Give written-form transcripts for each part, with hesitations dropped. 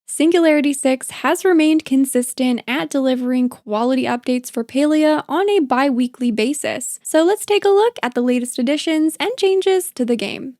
Singularity 6 has remained consistent at delivering quality updates for Palia on a bi-weekly basis. So let's take a look at the latest additions and changes to the game.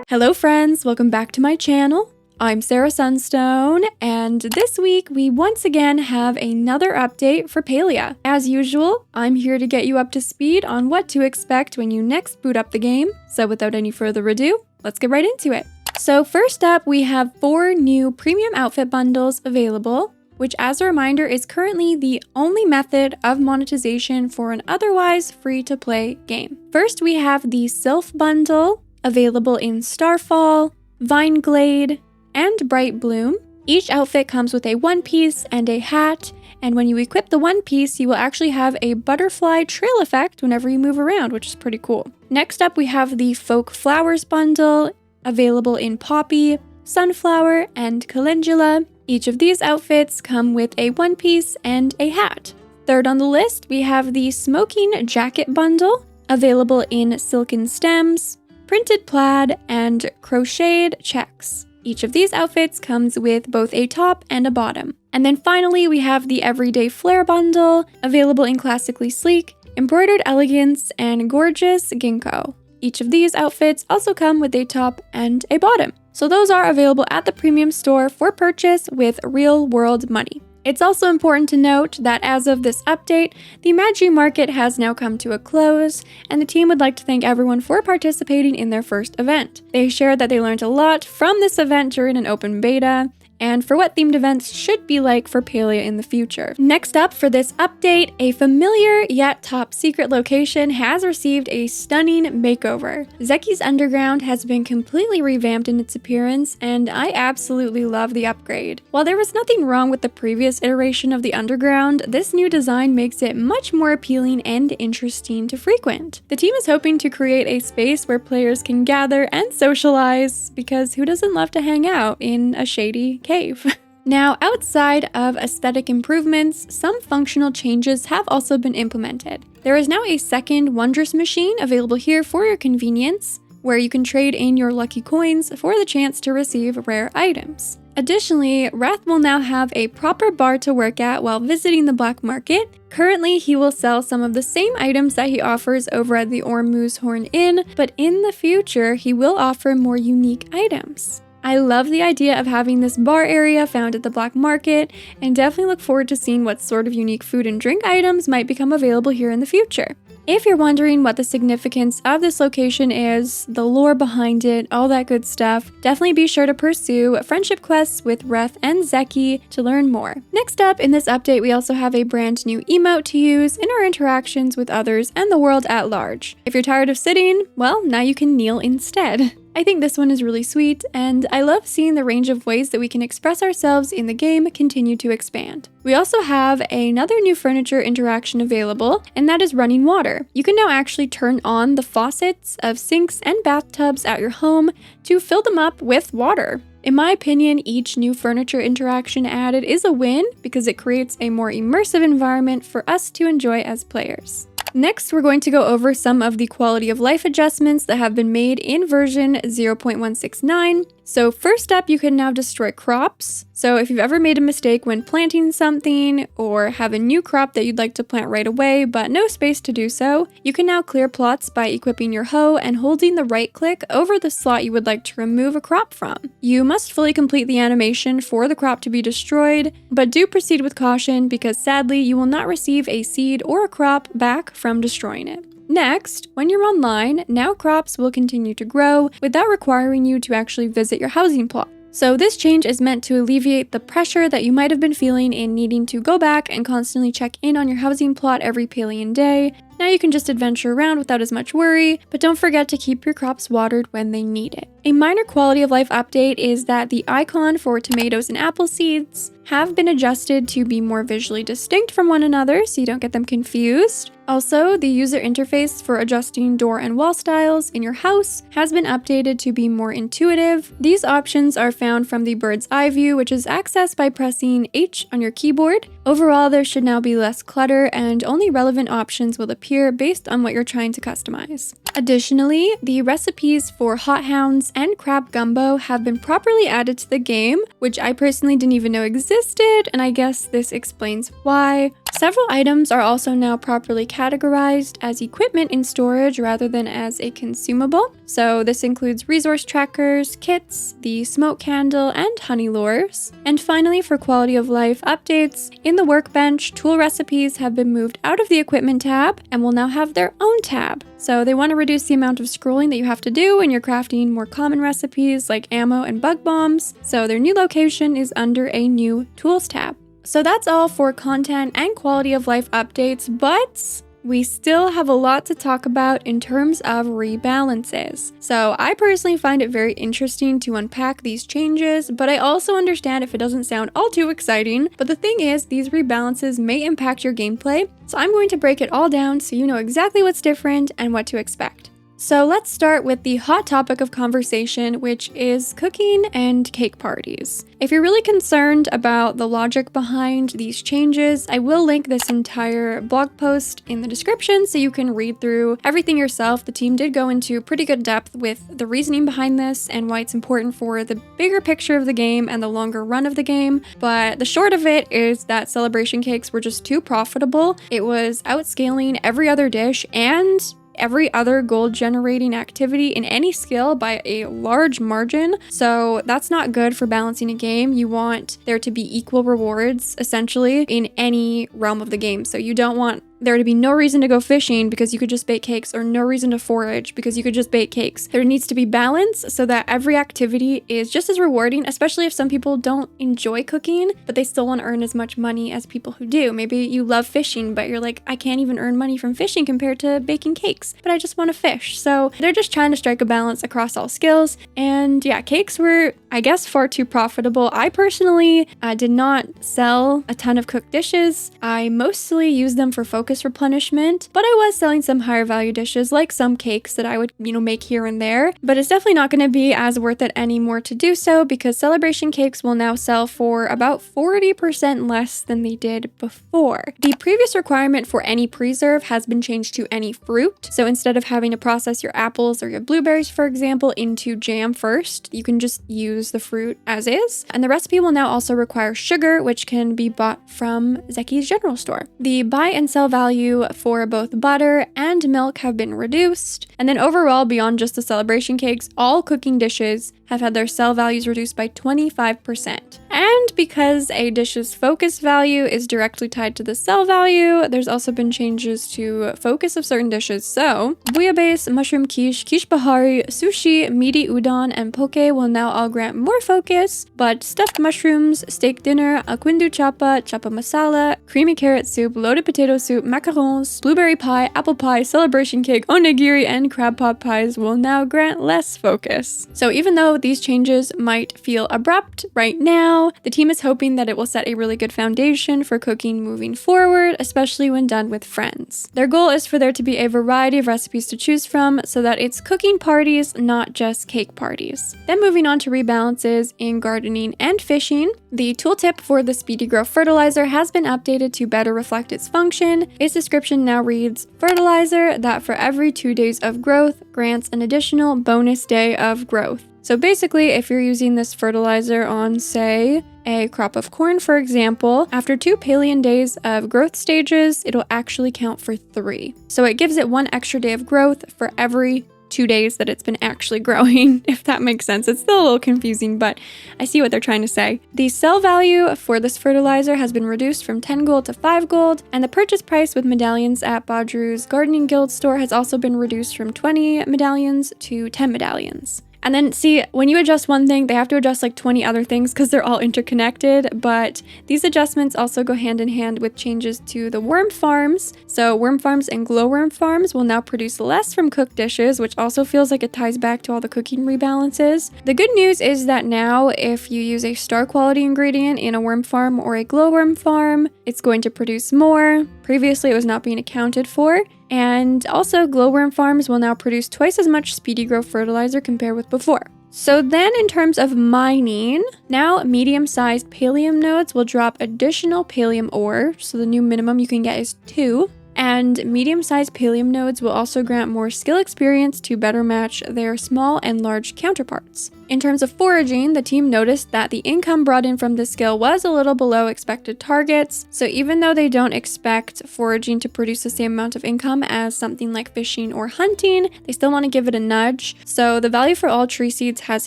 Hello friends, welcome back to my channel. I'm Sunstone, and this week we once again have another update for Palia. As usual, I'm here to get you up to speed on what to expect when you next boot up the game. So without any further ado, let's get right into it. So first up, we have 4 new premium outfit bundles available, which as a reminder is currently the only method of monetization for an otherwise free-to-play game. First, we have the Sylph bundle, available in Starfall, Vineglade, and Bright Bloom. Each outfit comes with a one piece and a hat, and when you equip the one piece, you will actually have a butterfly trail effect whenever you move around, which is pretty cool. Next up, we have the Folk Flowers bundle, available in Poppy, Sunflower, and Calendula. Each of these outfits come with a one piece and a hat. Third on the list, we have the Smoking Jacket bundle, available in Silken Stems, Printed Plaid, and Crocheted Checks. Each of these outfits comes with both a top and a bottom. And then finally, we have the Everyday Flare bundle, available in Classically Sleek, Embroidered Elegance, and Gorgeous Ginkgo. Each of these outfits also come with a top and a bottom. So those are available at the premium store for purchase with real-world money. It's also important to note that as of this update, the Magi Market has now come to a close, and the team would like to thank everyone for participating in their first event. They shared that they learned a lot from this event during an open beta, and for what themed events should be like for Palia in the future. Next up for this update, a familiar yet top secret location has received a stunning makeover. Zeki's Underground has been completely revamped in its appearance, and I absolutely love the upgrade. While there was nothing wrong with the previous iteration of the Underground, this new design makes it much more appealing and interesting to frequent. The team is hoping to create a space where players can gather and socialize, because who doesn't love to hang out in a shady cave? Now, outside of aesthetic improvements, some functional changes have also been implemented. There is now a second Wondrous machine available here for your convenience, where you can trade in your lucky coins for the chance to receive rare items. Additionally, Wrath will now have a proper bar to work at while visiting the black market. Currently, he will sell some of the same items that he offers over at the Ormuz Horn Inn, but in the future, he will offer more unique items. I love the idea of having this bar area found at the black market, and definitely look forward to seeing what sort of unique food and drink items might become available here in the future. If you're wondering what the significance of this location is, the lore behind it, all that good stuff, definitely be sure to pursue friendship quests with Wrath and Zeki to learn more. Next up in this update, we also have a brand new emote to use in our interactions with others and the world at large. If you're tired of sitting, well, now you can kneel instead. I think this one is really sweet, and I love seeing the range of ways that we can express ourselves in the game continue to expand. We also have another new furniture interaction available, and that is running water. You can now actually turn on the faucets of sinks and bathtubs at your home to fill them up with water. In my opinion, each new furniture interaction added is a win because it creates a more immersive environment for us to enjoy as players. Next, we're going to go over some of the quality of life adjustments that have been made in version 0.169. So first up, you can now destroy crops. So if you've ever made a mistake when planting something, or have a new crop that you'd like to plant right away but no space to do so, you can now clear plots by equipping your hoe and holding the right click over the slot you would like to remove a crop from. You must fully complete the animation for the crop to be destroyed, but do proceed with caution because sadly you will not receive a seed or a crop back from destroying it. Next, when you're online, now crops will continue to grow without requiring you to actually visit your housing plot. So this change is meant to alleviate the pressure that you might have been feeling in needing to go back and constantly check in on your housing plot every Palian day. Now you can just adventure around without as much worry, but don't forget to keep your crops watered when they need it. A minor quality of life update is that the icon for tomatoes and apple seeds have been adjusted to be more visually distinct from one another so you don't get them confused. Also, the user interface for adjusting door and wall styles in your house has been updated to be more intuitive. These options are found from the bird's eye view, which is accessed by pressing H on your keyboard. Overall, there should now be less clutter and only relevant options will appear based on what you're trying to customize. Additionally, the recipes for hot hounds and crab gumbo have been properly added to the game, which I personally didn't even know existed, and I guess this explains why. Several items are also now properly categorized as equipment in storage rather than as a consumable. So this includes resource trackers, kits, the smoke candle, and honey lures. And finally, for quality of life updates, in the workbench, tool recipes have been moved out of the equipment tab and will now have their own tab. So they want to reduce the amount of scrolling that you have to do when you're crafting more common recipes like ammo and bug bombs. So their new location is under a new tools tab. So that's all for content and quality of life updates, but we still have a lot to talk about in terms of rebalances. So I personally find it very interesting to unpack these changes, but I also understand if it doesn't sound all too exciting. But the thing is, these rebalances may impact your gameplay, so I'm going to break it all down so you know exactly what's different and what to expect. So let's start with the hot topic of conversation, which is cooking and cake parties. If you're really concerned about the logic behind these changes, I will link this entire blog post in the description so you can read through everything yourself. The team did go into pretty good depth with the reasoning behind this and why it's important for the bigger picture of the game and the longer run of the game. But the short of it is that celebration cakes were just too profitable. It was outscaling every other dish and every other gold generating activity in any skill by a large margin. So that's not good for balancing a game. You want there to be equal rewards essentially in any realm of the game. So you don't want there to be no reason to go fishing because you could just bake cakes, or no reason to forage because you could just bake cakes. There needs to be balance so that every activity is just as rewarding, especially if some people don't enjoy cooking, but they still want to earn as much money as people who do. Maybe you love fishing, but you're like, I can't even earn money from fishing compared to baking cakes, but I just want to fish. So they're just trying to strike a balance across all skills. And yeah, cakes were, I guess, far too profitable. I personally did not sell a ton of cooked dishes. I mostly used them for focus replenishment, but I was selling some higher value dishes like some cakes that I would, make here and there. But it's definitely not going to be as worth it anymore to do so because celebration cakes will now sell for about 40% less than they did before. The previous requirement for any preserve has been changed to any fruit. So instead of having to process your apples or your blueberries, for example, into jam first, you can just use the fruit as is. And the recipe will now also require sugar, which can be bought from Zeki's general store. The buy and sell value for both butter and milk have been reduced. And then overall, beyond just the celebration cakes, all cooking dishes have had their sell values reduced by 25%. And because a dish's focus value is directly tied to the sell value, there's also been changes to focus of certain dishes. So, bouillabaisse, mushroom quiche, quiche bahari, sushi, meaty udon, and poke will now all grant more focus, but stuffed mushrooms, steak dinner, akwindu chapa, chapa masala, creamy carrot soup, loaded potato soup, macarons, blueberry pie, apple pie, celebration cake, onigiri, and crab pot pies will now grant less focus. So even though these changes might feel abrupt right now, the team is hoping that it will set a really good foundation for cooking moving forward, especially when done with friends. Their goal is for there to be a variety of recipes to choose from so that it's cooking parties, not just cake parties. Then moving on to rebalances in gardening and fishing, the tooltip for the Speedy Grow Fertilizer has been updated to better reflect its function. Its description now reads, Fertilizer that for every 2 days of growth grants an additional bonus day of growth. So basically, if you're using this fertilizer on, say, a crop of corn, for example, after 2 Palian days of growth stages, it'll actually count for 3. So it gives it 1 extra day of growth for every 2 days that it's been actually growing, if that makes sense. It's still a little confusing, but I see what they're trying to say. The sell value for this fertilizer has been reduced from 10 gold to 5 gold, and the purchase price with medallions at Badru's Gardening Guild store has also been reduced from 20 medallions to 10 medallions. And then see, when you adjust one thing, they have to adjust like 20 other things because they're all interconnected. But these adjustments also go hand in hand with changes to the worm farms. So worm farms and glowworm farms will now produce less from cooked dishes, which also feels like it ties back to all the cooking rebalances. The good news is that now if you use a star quality ingredient in a worm farm or a glowworm farm, it's going to produce more. Previously, it was not being accounted for. And also, glowworm farms will now produce twice as much Speedy Grow fertilizer compared with before. So then in terms of mining, now medium-sized pallium nodes will drop additional pallium ore. So the new minimum you can get is 2. And medium-sized Palium nodes will also grant more skill experience to better match their small and large counterparts. In terms of foraging, the team noticed that the income brought in from this skill was a little below expected targets, so even though they don't expect foraging to produce the same amount of income as something like fishing or hunting, they still want to give it a nudge. So the value for all tree seeds has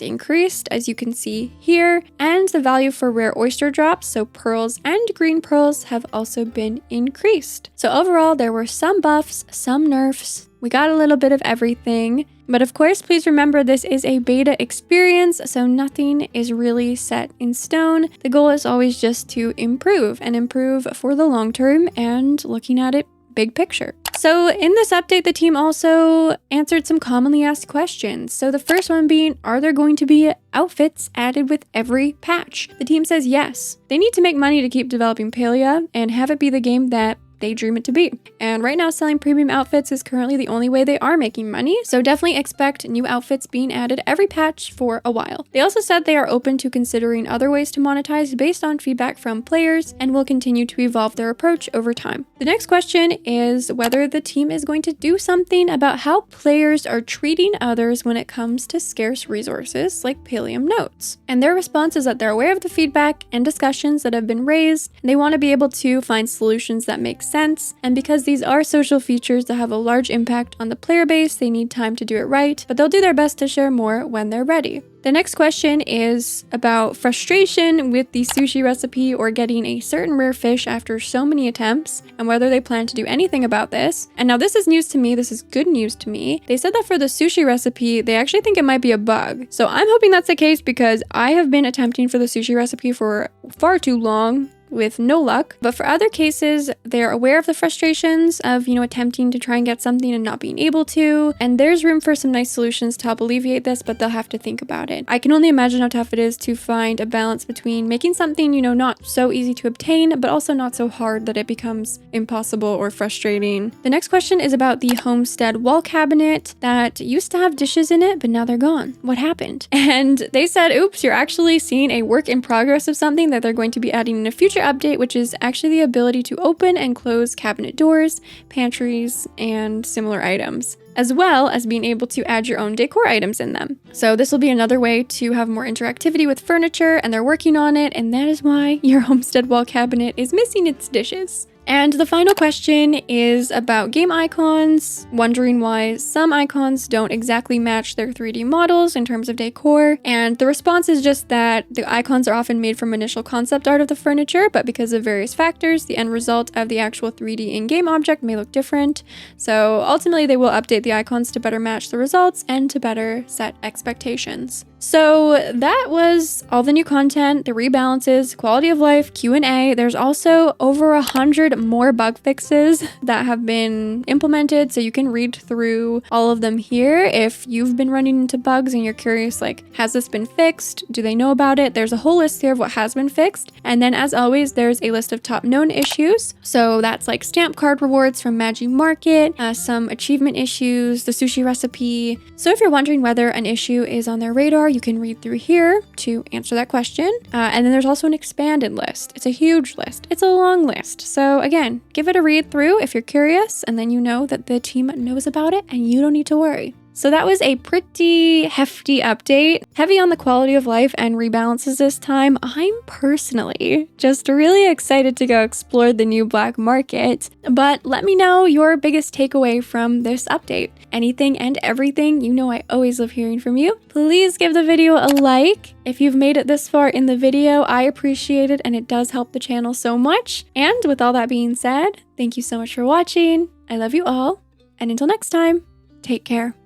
increased, as you can see here, and the value for rare oyster drops, so pearls and green pearls, have also been increased. So overall, there were some buffs, some nerfs. We got a little bit of everything, but of course, please remember this is a beta experience, so nothing is really set in stone. The goal is always just to improve and improve for the long term and looking at it big picture. So in this update, the team also answered some commonly asked questions. So the first one being, are there going to be outfits added with every patch? The team says yes. They need to make money to keep developing Palia and have it be the game that they dream it to be. And right now, selling premium outfits is currently the only way they are making money, so definitely expect new outfits being added every patch for a while. They also said they are open to considering other ways to monetize based on feedback from players and will continue to evolve their approach over time. The next question is whether the team is going to do something about how players are treating others when it comes to scarce resources like Palium nodes. And their response is that they're aware of the feedback and discussions that have been raised, and they want to be able to find solutions that make sense, and because these are social features that have a large impact on the player base, they need time to do it right, but they'll do their best to share more when they're ready. The next question is about frustration with the sushi recipe or getting a certain rare fish after so many attempts, and whether they plan to do anything about this. And now this is news to me, this is good news to me. They said that for the sushi recipe, they actually think it might be a bug. So I'm hoping that's the case because I have been attempting for the sushi recipe for far too long, with no luck. But for other cases, they're aware of the frustrations of, attempting to try and get something and not being able to. And there's room for some nice solutions to help alleviate this, but they'll have to think about it. I can only imagine how tough it is to find a balance between making something, not so easy to obtain, but also not so hard that it becomes impossible or frustrating. The next question is about the homestead wall cabinet that used to have dishes in it, but now they're gone. What happened? And they said, oops, you're actually seeing a work in progress of something that they're going to be adding in a future update, which is actually the ability to open and close cabinet doors, pantries, and similar items, as well as being able to add your own decor items in them. So this will be another way to have more interactivity with furniture, and they're working on it, and that is why your homestead wall cabinet is missing its dishes. And the final question is about game icons, wondering why some icons don't exactly match their 3D models in terms of decor. And the response is just that the icons are often made from initial concept art of the furniture, but because of various factors, the end result of the actual 3D in-game object may look different. So ultimately, they will update the icons to better match the results and to better set expectations. So that was all the new content, the rebalances, quality of life, Q&A. There's also over 100 more bug fixes that have been implemented, so you can read through all of them here. If you've been running into bugs and you're curious, has this been fixed? Do they know about it? There's a whole list here of what has been fixed. And then as always, there's a list of top known issues. So that's like stamp card rewards from Magi Market, some achievement issues, the sushi recipe. So if you're wondering whether an issue is on their radar, you can read through here to answer that question. And then there's also an expanded list. It's a huge list. It's a long list. So again, give it a read through if you're curious, and then you know that the team knows about it and you don't need to worry. So that was a pretty hefty update, heavy on the quality of life and rebalances this time. I'm personally just really excited to go explore the new black market, but let me know your biggest takeaway from this update. Anything and everything, I always love hearing from you. Please give the video a like. If you've made it this far in the video, I appreciate it and it does help the channel so much. And with all that being said, thank you so much for watching. I love you all, and until next time, take care.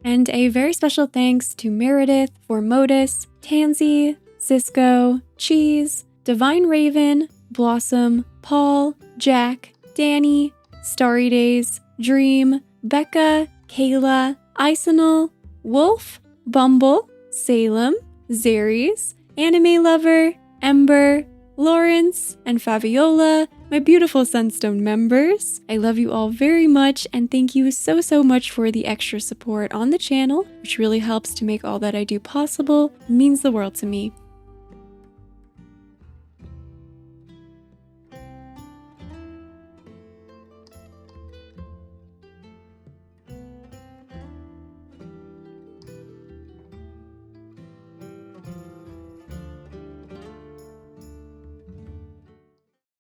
And a very special thanks to Meredith, Formodus, Tansy, Cisco, Cheese, Divine Raven, Blossom, Paul, Jack, Danny, Starry Days, Dream, Becca, Kayla, Isenal, Wolf, Bumble, Salem, Zaries, Anime Lover, Ember, Lawrence, and Fabiola, my beautiful Sunstone members. I love you all very much, and thank you so much for the extra support on the channel, which really helps to make all that I do possible. It means the world to me.